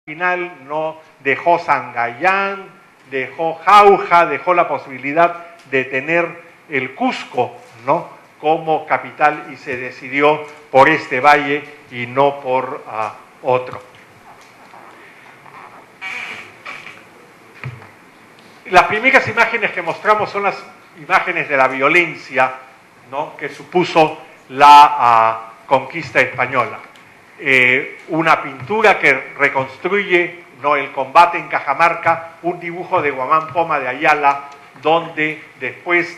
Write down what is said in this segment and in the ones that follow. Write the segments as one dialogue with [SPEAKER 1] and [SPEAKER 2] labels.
[SPEAKER 1] final no dejó Sangayán, dejó Jauja, dejó la posibilidad de tener el Cusco, ¿no?, como capital, y se decidió por este valle y no por otro. Las primeras imágenes que mostramos son las imágenes de la violencia, ¿no?, que supuso la conquista española. Una pintura que reconstruye, ¿no?, el combate en Cajamarca, un dibujo de Guamán Poma de Ayala, donde después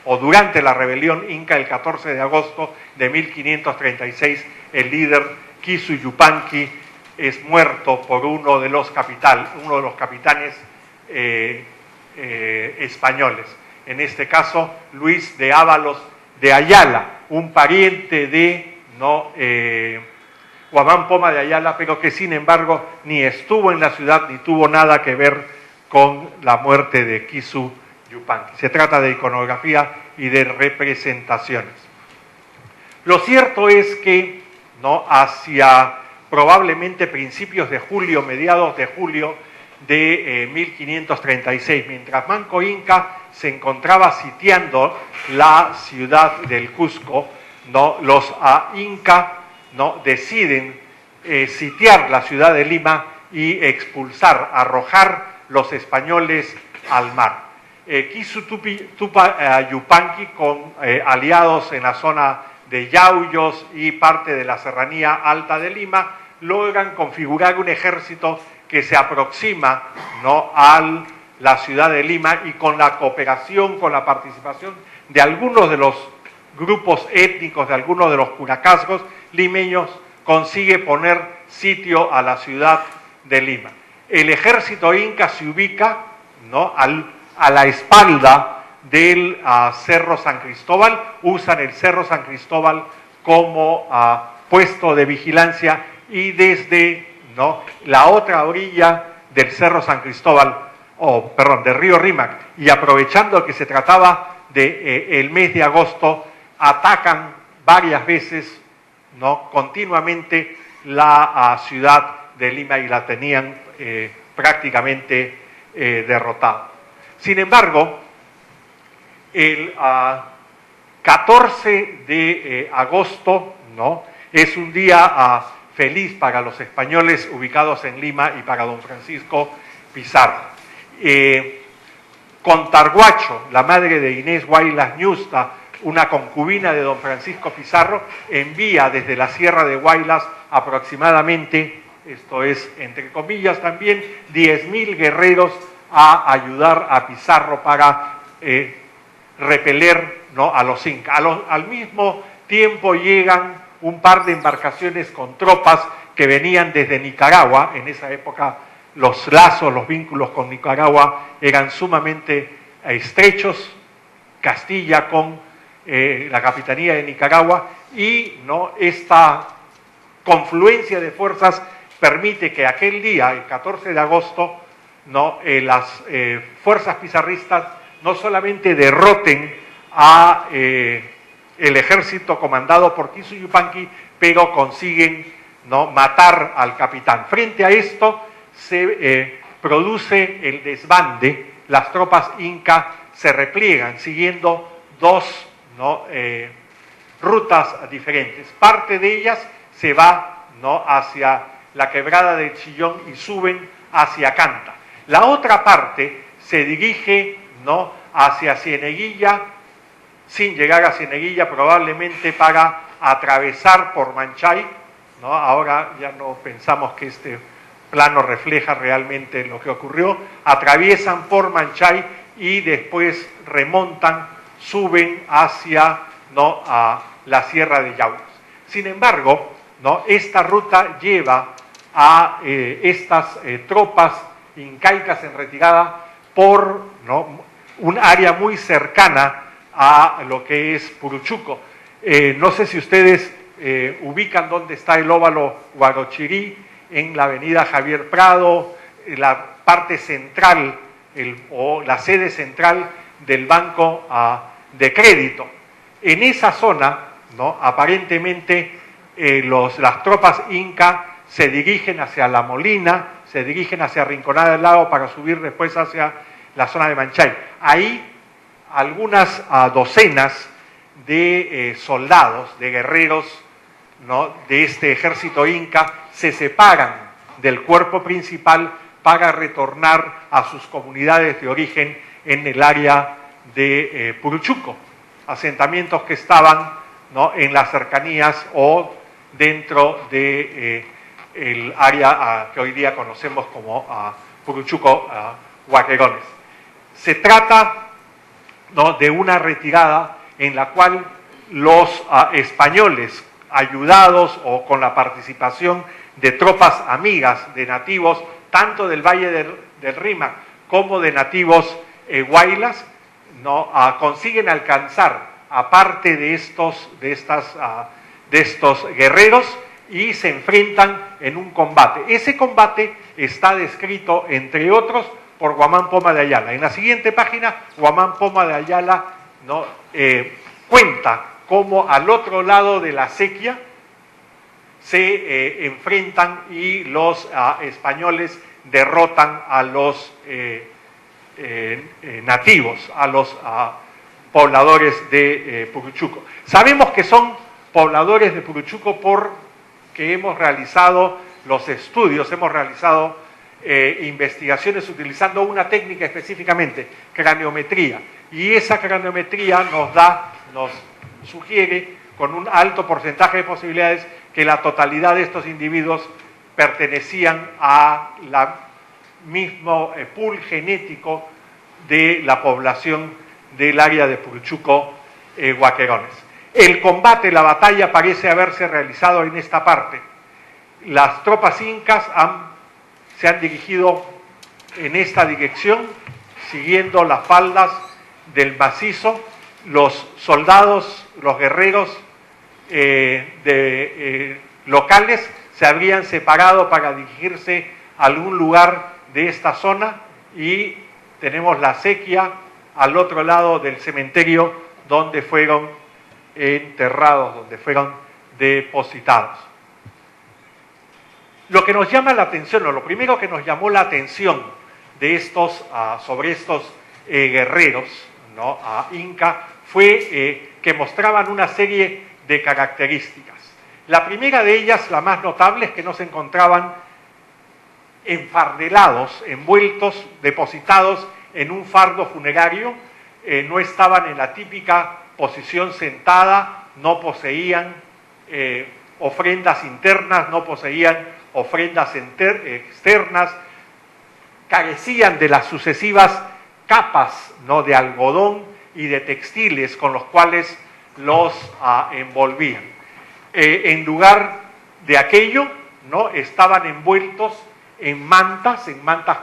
[SPEAKER 1] o durante la rebelión inca el 14 de agosto de 1536, el líder Kisu Yupanqui es muerto por uno de los capitanes españoles. En este caso, Luis de Ábalos de Ayala, un pariente de Guamán Poma de Ayala, pero que sin embargo ni estuvo en la ciudad ni tuvo nada que ver con la muerte de Kisu Yupanqui. Se trata de iconografía y de representaciones. Lo cierto es que, ¿no?, hacia probablemente principios de julio, mediados de julio de 1536, mientras Manco Inca se encontraba sitiando la ciudad del Cusco, ¿no?, los Inca, ¿no?, deciden sitiar la ciudad de Lima y expulsar, arrojar los españoles al mar. Kisu Yupanqui, con aliados en la zona de Yauyos y parte de la serranía alta de Lima, logran configurar un ejército que se aproxima, ¿no?, a la ciudad de Lima, y con la cooperación, con la participación de algunos de los grupos étnicos, de algunos de los curacazgos limeños, consigue poner sitio a la ciudad de Lima. El ejército inca se ubica, ¿no?, a la espalda del Cerro San Cristóbal, usan el Cerro San Cristóbal como puesto de vigilancia, y desde, ¿no?, la otra orilla del Cerro San Cristóbal, del río Rímac, y aprovechando que se trataba de el mes de agosto, atacan varias veces, ¿no?, continuamente la ciudad de Lima, y la tenían prácticamente derrotada. Sin embargo, el 14 de agosto, ¿no?, es un día feliz para los españoles ubicados en Lima y para don Francisco Pizarro. Contarguacho, la madre de Inés Huaylas Ñusta, una concubina de don Francisco Pizarro, envía desde la Sierra de Huaylas aproximadamente, esto es entre comillas también, 10.000 guerreros a ayudar a Pizarro para repeler, ¿no?, a los incas. Al mismo tiempo llegan un par de embarcaciones con tropas que venían desde Nicaragua. En esa época los lazos, los vínculos con Nicaragua eran sumamente estrechos, Castilla con la capitanía de Nicaragua, y, ¿no?, esta confluencia de fuerzas permite que aquel día, el 14 de agosto, ¿no?, las fuerzas pizarristas no solamente derroten a el ejército comandado por Kisu Yupanqui, pero consiguen, ¿no?, matar al capitán. Frente a esto se produce el desbande, las tropas incas se repliegan siguiendo dos, ¿no?, rutas diferentes. Parte de ellas se va, ¿no?, hacia la quebrada del Chillón y suben hacia Canta. La otra parte se dirige, ¿no?, hacia Cieneguilla, sin llegar a Cieneguilla, probablemente para atravesar por Manchay, ¿no? Ahora ya no pensamos que este plano refleja realmente lo que ocurrió. Atraviesan por Manchay y después remontan, suben hacia, ¿no?, a la Sierra de Yauyos. Sin embargo, ¿no?, esta ruta lleva a estas tropas incaicas en retirada por, ¿no?, un área muy cercana a lo que es Puruchuco. No sé si ustedes ubican dónde está el óvalo Huarochirí, en la avenida Javier Prado, la parte central o la sede central del Banco de Crédito. En esa zona, ¿no?, aparentemente las tropas incas se dirigen hacia La Molina, se dirigen hacia Rinconada del Lago para subir después hacia la zona de Manchay. Ahí algunas docenas de soldados, de guerreros, ¿no?, de este ejército inca se separan del cuerpo principal para retornar a sus comunidades de origen en el área de Puruchuco, asentamientos que estaban, ¿no?, en las cercanías o dentro de el área que hoy día conocemos como Puruchuco, Huaquerones. Se trata, ¿no?, de una retirada en la cual los españoles, ayudados o con la participación de tropas amigas de nativos, tanto del Valle del Rímac como de nativos huaylas, ¿no?, consiguen alcanzar a parte de estos guerreros y se enfrentan en un combate. Ese combate está descrito, entre otros, por Guamán Poma de Ayala. En la siguiente página, Guamán Poma de Ayala, ¿no?, cuenta cómo al otro lado de la acequia se enfrentan y los españoles derrotan a los nativos, a los pobladores de Puruchuco. Sabemos que son pobladores de Puruchuco porque hemos realizado los estudios, hemos realizado investigaciones utilizando una técnica específicamente, craniometría, y esa craniometría nos sugiere con un alto porcentaje de posibilidades que la totalidad de estos individuos pertenecían a la mismo pool genético de la población del área de Puruchuco, Huaquerones. El combate, la batalla parece haberse realizado en esta parte. Las tropas incas se han dirigido en esta dirección, siguiendo las faldas del macizo. Los soldados, los guerreros locales se habrían separado para dirigirse a algún lugar de esta zona y tenemos la acequia al otro lado del cementerio donde fueron enterrados, donde fueron depositados. Lo que nos llama la atención, o lo primero que nos llamó la atención de sobre estos guerreros, ¿no?, inca, fue que mostraban una serie de características. La primera de ellas, la más notable, es que no se encontraban enfardelados, envueltos, depositados en un fardo funerario, no estaban en la típica posición sentada, no poseían ofrendas internas, no poseían ofrendas externas, carecían de las sucesivas capas, ¿no?, de algodón y de textiles con los cuales los envolvían. En lugar de aquello, ¿no?, estaban envueltos en mantas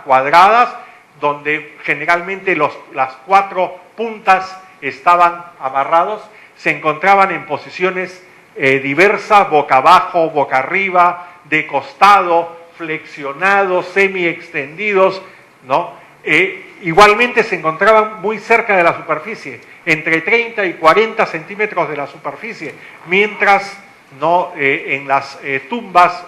[SPEAKER 1] cuadradas, donde generalmente las cuatro puntas estaban amarrados, se encontraban en posiciones diversas, boca abajo, boca arriba, de costado, flexionados, semi-extendidos, ¿no? Igualmente se encontraban muy cerca de la superficie, entre 30 y 40 centímetros de la superficie, mientras, ¿no?, en las tumbas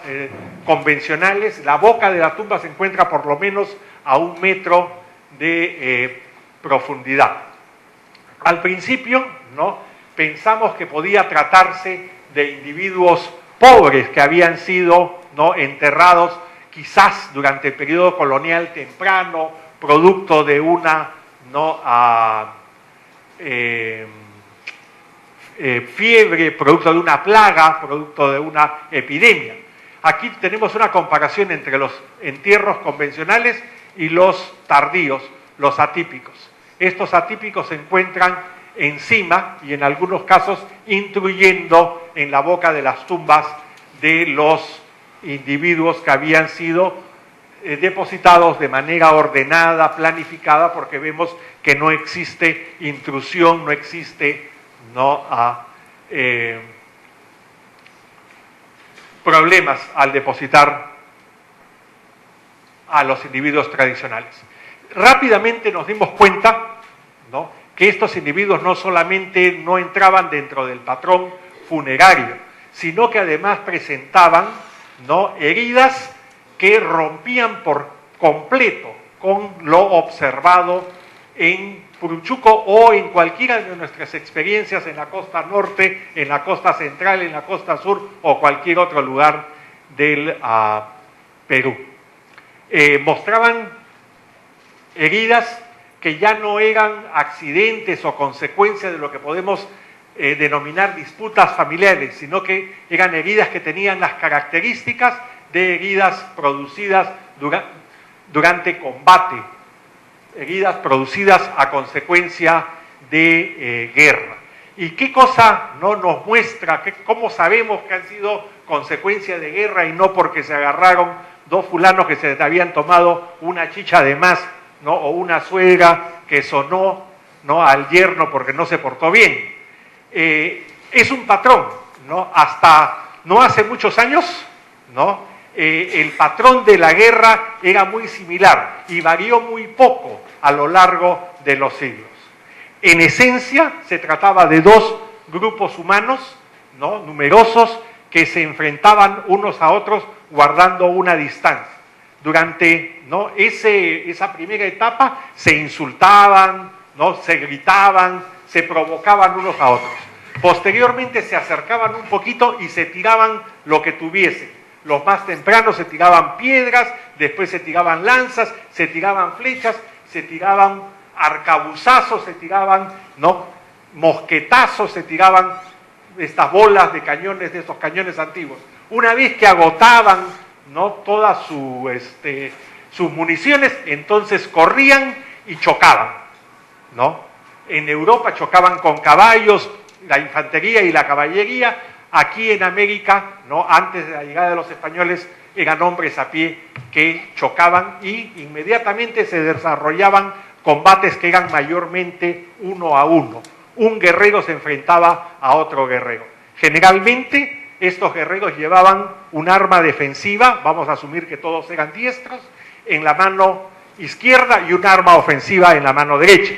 [SPEAKER 1] convencionales, la boca de la tumba se encuentra por lo menos a 1 metro de profundidad. Al principio, ¿no?, pensamos que podía tratarse de individuos pobres que habían sido, ¿no?, enterrados quizás durante el periodo colonial temprano, producto de una, ¿no?, fiebre, producto de una plaga, producto de una epidemia. Aquí tenemos una comparación entre los entierros convencionales y los tardíos, los atípicos. Estos atípicos se encuentran encima y en algunos casos intruyendo en la boca de las tumbas de los individuos que habían sido depositados de manera ordenada, planificada, porque vemos que no existe intrusión, no existe, ¿no?, problemas al depositar a los individuos tradicionales. Rápidamente nos dimos cuenta, ¿no?, que estos individuos no solamente no entraban dentro del patrón funerario, sino que además presentaban, ¿no? Heridas que rompían por completo con lo observado en Puruchuco o en cualquiera de nuestras experiencias en la costa norte, en la costa central, en la costa sur o cualquier otro lugar del Perú. Mostraban heridas que ya no eran accidentes o consecuencias de lo que podemos denominar disputas familiares, sino que eran heridas que tenían las características de heridas producidas durante combate, heridas producidas a consecuencia de guerra. ¿Y qué cosa no nos muestra? ¿Cómo sabemos que han sido consecuencia de guerra y no porque se agarraron dos fulanos que se habían tomado una chicha de más, ¿no? O una suegra que sonó, ¿no? Al yerno porque no se portó bien? Es un patrón, ¿no? Hasta no hace muchos años, ¿no? El patrón de la guerra era muy similar y varió muy poco a lo largo de los siglos. En esencia, se trataba de dos grupos humanos, ¿no? Numerosos, que se enfrentaban unos a otros guardando una distancia. Durante, ¿no? esa primera etapa se insultaban, ¿no? Se gritaban, se provocaban unos a otros. Posteriormente se acercaban un poquito y se tiraban lo que tuviesen. Los más tempranos se tiraban piedras, después se tiraban lanzas, se tiraban flechas, se tiraban arcabuzazos, se tiraban, ¿no? Mosquetazos, se tiraban estas bolas de cañones, de estos cañones antiguos. Una vez que agotaban, ¿no? Todas sus municiones, entonces corrían y chocaban, ¿no? En Europa chocaban con caballos, la infantería y la caballería. Aquí en América, ¿no? Antes de la llegada de los españoles, eran hombres a pie que chocaban y inmediatamente se desarrollaban combates que eran mayormente uno a uno. Un guerrero se enfrentaba a otro guerrero. Generalmente, estos guerreros llevaban un arma defensiva, vamos a asumir que todos eran diestros, en la mano izquierda y un arma ofensiva en la mano derecha.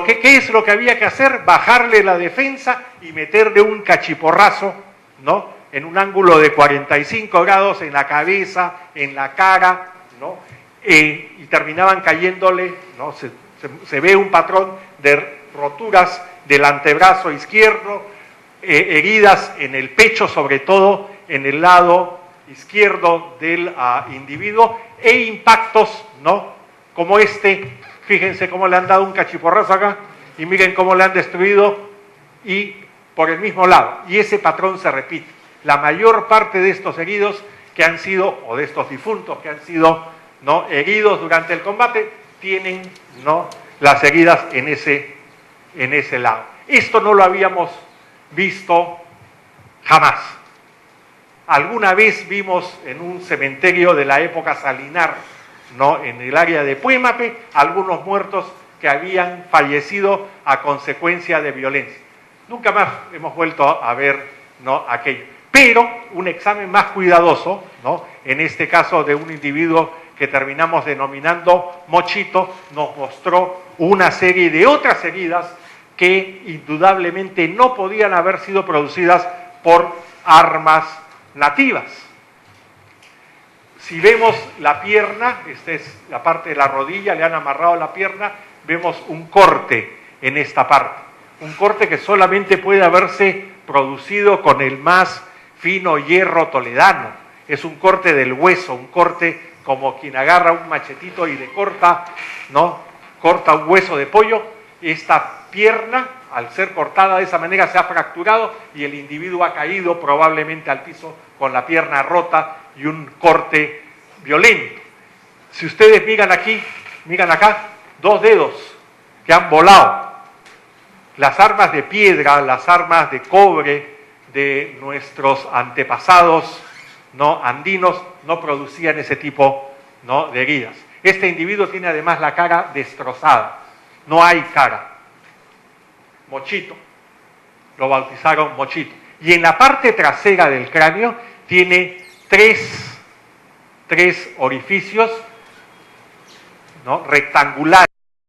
[SPEAKER 1] ¿Qué es lo que había que hacer? Bajarle la defensa y meterle un cachiporrazo, ¿no? En un ángulo de 45 grados en la cabeza, en la cara, ¿no? Y terminaban cayéndole, ¿no? Se ve un patrón de roturas del antebrazo izquierdo, heridas en el pecho, sobre todo en el lado izquierdo del individuo, e impactos, ¿no? Como fíjense cómo le han dado un cachiporrazo acá, y miren cómo le han destruido, y por el mismo lado. Y ese patrón se repite. La mayor parte de estos heridos que han sido, o de estos difuntos que han sido, ¿no? heridos durante el combate, tienen, ¿no? las heridas en ese lado. Esto no lo habíamos visto jamás. Alguna vez vimos en un cementerio de la época salinar, ¿no? en el área de Puémape, algunos muertos que habían fallecido a consecuencia de violencia. Nunca más hemos vuelto a ver, ¿no? aquello. Pero un examen más cuidadoso, ¿no? en este caso de un individuo que terminamos denominando Mochito, nos mostró una serie de otras heridas que indudablemente no podían haber sido producidas por armas nativas. Si vemos la pierna, esta es la parte de la rodilla, le han amarrado la pierna, vemos un corte en esta parte. Un corte que solamente puede haberse producido con el más fino hierro toledano. Es un corte del hueso, un corte como quien agarra un machetito y le corta, ¿no? Corta un hueso de pollo. Esta pierna, al ser cortada de esa manera, se ha fracturado y el individuo ha caído probablemente al piso con la pierna rota y un corte violento. Si ustedes miran aquí, miran acá, dos dedos que han volado. Las armas de piedra, las armas de cobre de nuestros antepasados, ¿no? andinos, no producían ese tipo, ¿no? de heridas. Este individuo tiene además la cara destrozada, no hay cara. Mochito, lo bautizaron Mochito. Y en la parte trasera del cráneo tiene tres orificios, ¿no? rectangulares.